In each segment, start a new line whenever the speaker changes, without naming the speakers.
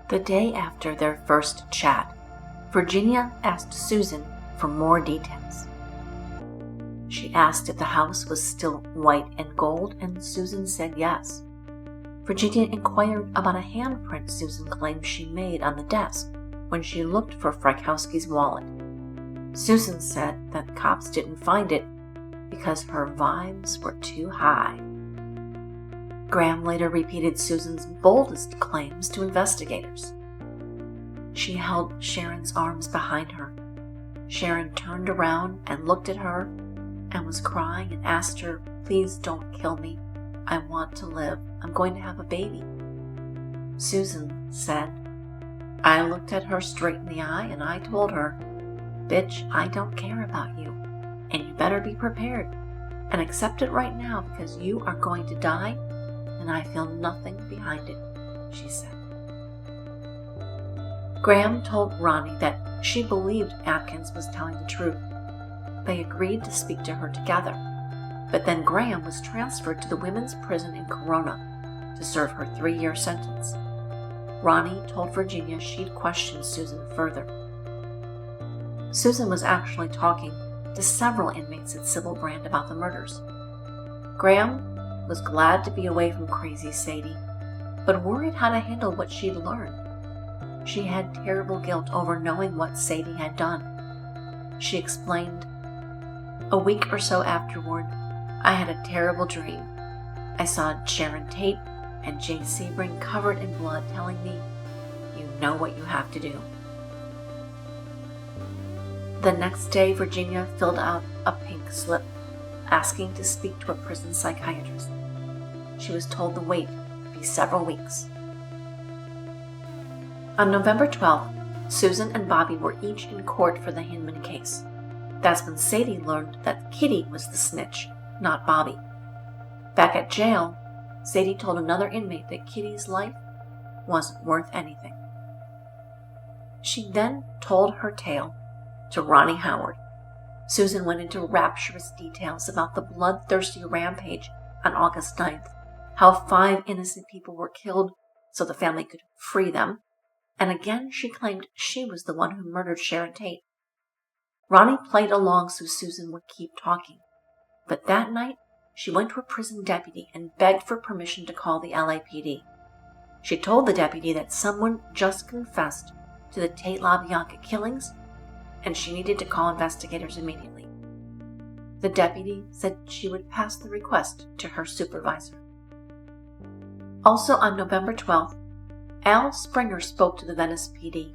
The day after their first chat, Virginia asked Susan for more details. She asked if the house was still white and gold, and Susan said yes. Virginia inquired about a handprint Susan claimed she made on the desk when she looked for Frykowski's wallet. Susan said that cops didn't find it because her vibes were too high. Graham later repeated Susan's boldest claims to investigators. She held Sharon's arms behind her. Sharon turned around and looked at her and was crying and asked her, "Please don't kill me. I want to live. I'm going to have a baby." Susan said, "I looked at her straight in the eye and I told her, 'Bitch, I don't care about you, and you better be prepared and accept it right now because you are going to die and I feel nothing behind it," she said. Graham told Ronnie that she believed Atkins was telling the truth. They agreed to speak to her together, but then Graham was transferred to the women's prison in Corona to serve her 3-year sentence. Ronnie told Virginia she'd question Susan further. Susan was actually talking to several inmates at Sybil Brand about the murders. Graham was glad to be away from crazy Sadie, but worried how to handle what she'd learned. She had terrible guilt over knowing what Sadie had done. She explained, "A week or so afterward, I had a terrible dream. I saw Sharon Tate and Jay Sebring covered in blood telling me, 'You know what you have to do.'" The next day, Virginia filled out a pink slip, asking to speak to a prison psychiatrist. She was told the wait would be several weeks. On November 12th, Susan and Bobby were each in court for the Hinman case. That's when Sadie learned that Kitty was the snitch, not Bobby. Back at jail, Sadie told another inmate that Kitty's life wasn't worth anything. She then told her tale to Ronnie Howard. Susan went into rapturous details about the bloodthirsty rampage on August 9th, how 5 innocent people were killed so the family could free them, and again she claimed she was the one who murdered Sharon Tate. Ronnie played along so Susan would keep talking, but that night she went to a prison deputy and begged for permission to call the LAPD. She told the deputy that someone just confessed to the Tate LaBianca killings and she needed to call investigators immediately. The deputy said she would pass the request to her supervisor. Also on November 12th, Al Springer spoke to the Venice PD.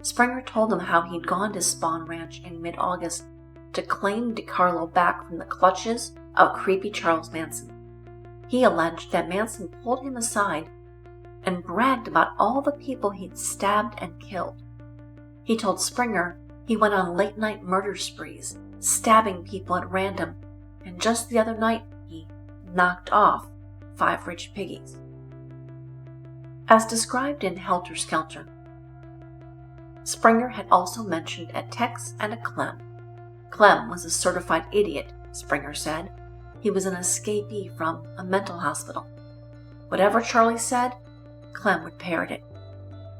Springer told them how he'd gone to Spawn Ranch in mid-August to claim DiCarlo back from the clutches of creepy Charles Manson. He alleged that Manson pulled him aside and bragged about all the people he'd stabbed and killed. He told Springer he went on late-night murder sprees, stabbing people at random, and just the other night he knocked off 5 rich piggies. As described in Helter Skelter, Springer had also mentioned a Tex and a Clem. Clem was a certified idiot, Springer said. He was an escapee from a mental hospital. Whatever Charlie said, Clem would parrot it.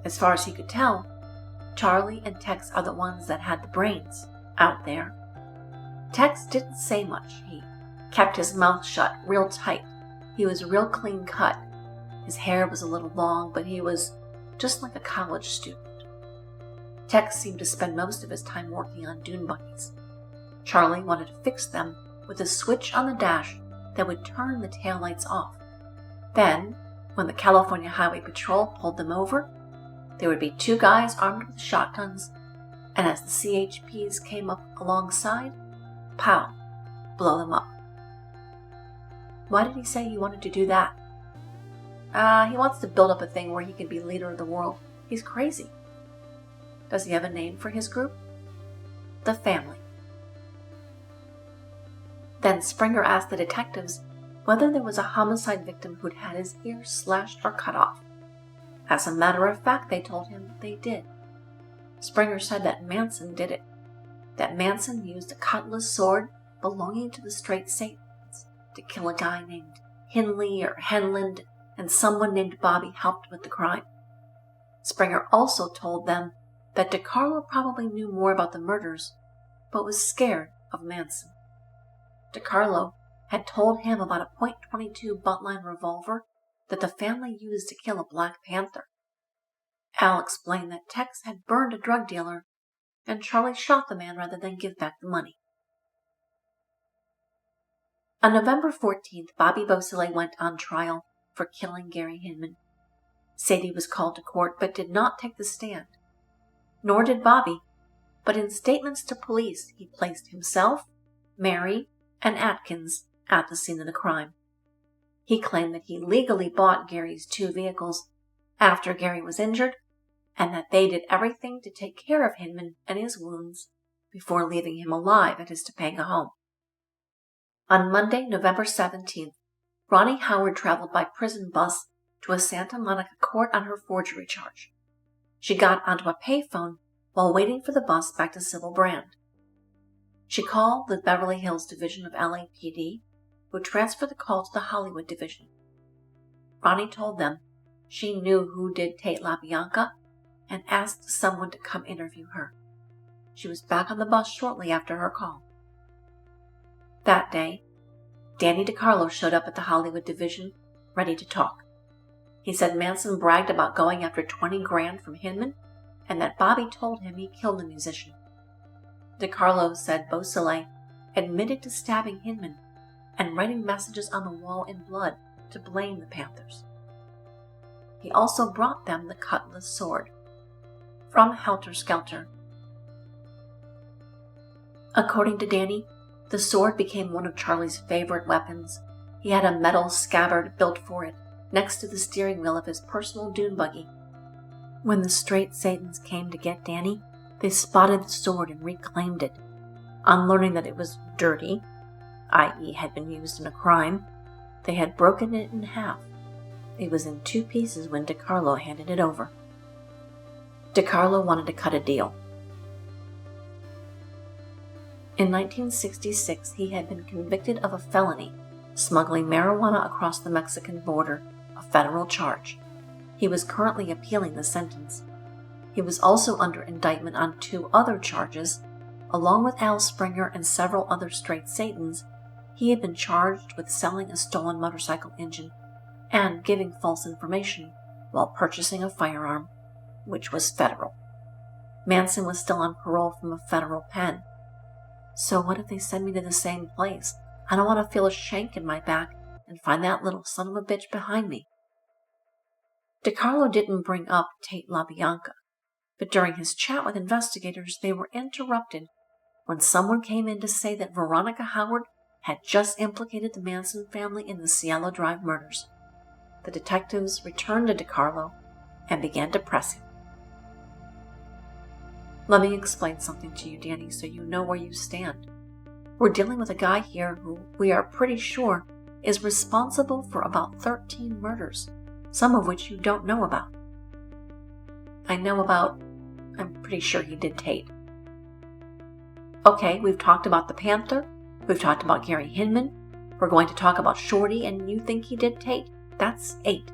As far as he could tell, Charlie and Tex are the ones that had the brains out there. Tex didn't say much. He kept his mouth shut real tight. He was real clean cut. His hair was a little long, but he was just like a college student. Tex seemed to spend most of his time working on dune buggies. Charlie wanted to fix them with a switch on the dash that would turn the taillights off. Then, when the California Highway Patrol pulled them over, there would be 2 guys armed with shotguns, and as the CHPs came up alongside, pow, blow them up. Why did he say he wanted to do that? He wants to build up a thing where he can be leader of the world. He's crazy. Does he have a name for his group? The Family. Then Springer asked the detectives whether there was a homicide victim who'd had his ear slashed or cut off. As a matter of fact, they told him they did. Springer said that Manson did it, that Manson used a cutlass sword belonging to the Straight Satans to kill a guy named Hinley or Henland, and someone named Bobby helped with the crime. Springer also told them that DiCarlo probably knew more about the murders, but was scared of Manson. DiCarlo had told him about a .22 butt-line revolver that the family used to kill a Black Panther. Al explained that Tex had burned a drug dealer, and Charlie shot the man rather than give back the money. On November 14th, Bobby Beausoleil went on trial for killing Gary Hinman. Sadie was called to court but did not take the stand. Nor did Bobby, but in statements to police he placed himself, Mary, and Atkins at the scene of the crime. He claimed that he legally bought Gary's 2 vehicles after Gary was injured, and that they did everything to take care of Hinman and his wounds before leaving him alive at his Topanga home. On Monday, November 17th, Ronnie Howard traveled by prison bus to a Santa Monica court on her forgery charge. She got onto a payphone while waiting for the bus back to Civil Brand. She called the Beverly Hills Division of LAPD, who transferred the call to the Hollywood Division. Ronnie told them she knew who did Tate LaBianca and asked someone to come interview her. She was back on the bus shortly after her call. That day, Danny DiCarlo showed up at the Hollywood Division, ready to talk. He said Manson bragged about going after $20,000 from Hinman, and that Bobby told him he killed the musician. DiCarlo said Beausoleil admitted to stabbing Hinman and writing messages on the wall in blood to blame the Panthers. He also brought them the cutlass sword from Helter Skelter. According to Danny, the sword became one of Charlie's favorite weapons. He had a metal scabbard built for it next to the steering wheel of his personal dune buggy. When the Straight Satans came to get Danny, they spotted the sword and reclaimed it. On learning that it was dirty, i.e. had been used in a crime, they had broken it in half. It was in 2 pieces when DiCarlo handed it over. DiCarlo wanted to cut a deal. In 1966, he had been convicted of a felony, smuggling marijuana across the Mexican border, a federal charge. He was currently appealing the sentence. He was also under indictment on 2 other charges. Along with Al Springer and several other Straight Satans, he had been charged with selling a stolen motorcycle engine and giving false information while purchasing a firearm, which was federal. Manson was still on parole from a federal pen. So what if they send me to the same place? I don't want to feel a shank in my back and find that little son of a bitch behind me. DiCarlo didn't bring up Tate LaBianca, but during his chat with investigators, they were interrupted when someone came in to say that Veronica Howard had just implicated the Manson family in the Cielo Drive murders. The detectives returned to DiCarlo and began to press him. Let me explain something to you, Danny, so you know where you stand. We're dealing with a guy here who we are pretty sure is responsible for about 13 murders, some of which you don't know about. I'm pretty sure he did Tate. Okay, we've talked about the Panther, we've talked about Gary Hinman, we're going to talk about Shorty, and you think he did Tate? That's 8.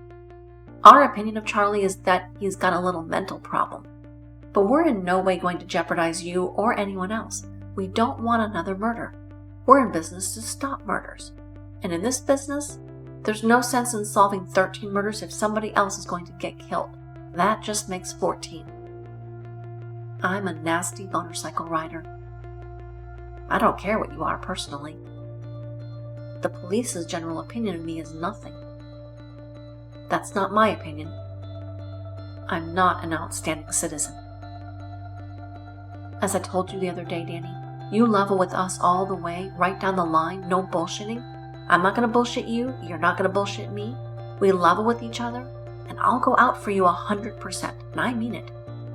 Our opinion of Charlie is that he's got a little mental problem. But we're in no way going to jeopardize you or anyone else. We don't want another murder. We're in business to stop murders. And in this business, there's no sense in solving 13 murders if somebody else is going to get killed. That just makes 14. I'm a nasty motorcycle rider. I don't care what you are personally. The police's general opinion of me is nothing. That's not my opinion. I'm not an outstanding citizen. As I told you the other day, Danny, you level with us all the way, right down the line, no bullshitting. I'm not going to bullshit you, you're not going to bullshit me. We level with each other, and I'll go out for you 100%, and I mean it,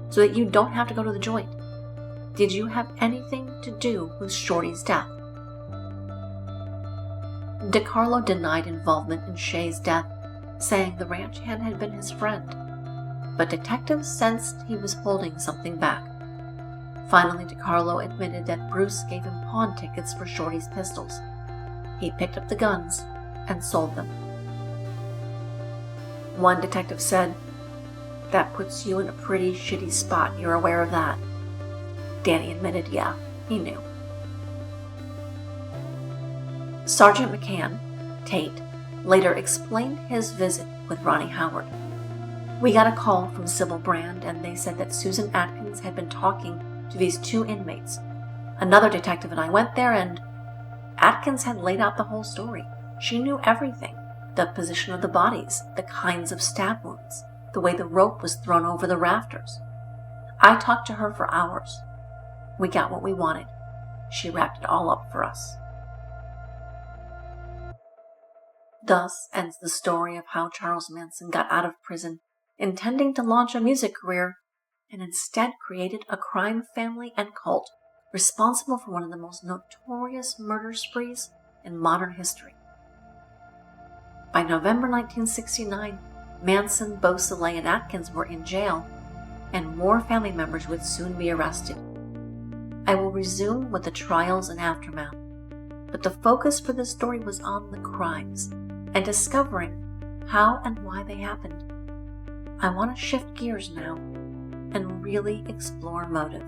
so that you don't have to go to the joint. Did you have anything to do with Shorty's death? DiCarlo denied involvement in Shay's death, saying the ranch hand had been his friend, but detectives sensed he was holding something back. Finally, DiCarlo admitted that Bruce gave him pawn tickets for Shorty's pistols. He picked up the guns and sold them. One detective said, That puts you in a pretty shitty spot, you're aware of that? Danny admitted yeah, he knew. Sergeant McCann, Tate, later explained his visit with Ronnie Howard. We got a call from Sybil Brand, and they said that Susan Atkins had been talking to these 2 inmates. Another detective and I went there, and Atkins had laid out the whole story. She knew everything. The position of the bodies, the kinds of stab wounds, the way the rope was thrown over the rafters. I talked to her for hours. We got what we wanted. She wrapped it all up for us. Thus ends the story of how Charles Manson got out of prison, intending to launch a music career, and instead created a crime family and cult responsible for one of the most notorious murder sprees in modern history. By November 1969, Manson, Beausoleil, and Atkins were in jail, and more family members would soon be arrested. I will resume with the trials and aftermath, but the focus for this story was on the crimes and discovering how and why they happened. I want to shift gears now and really explore motive.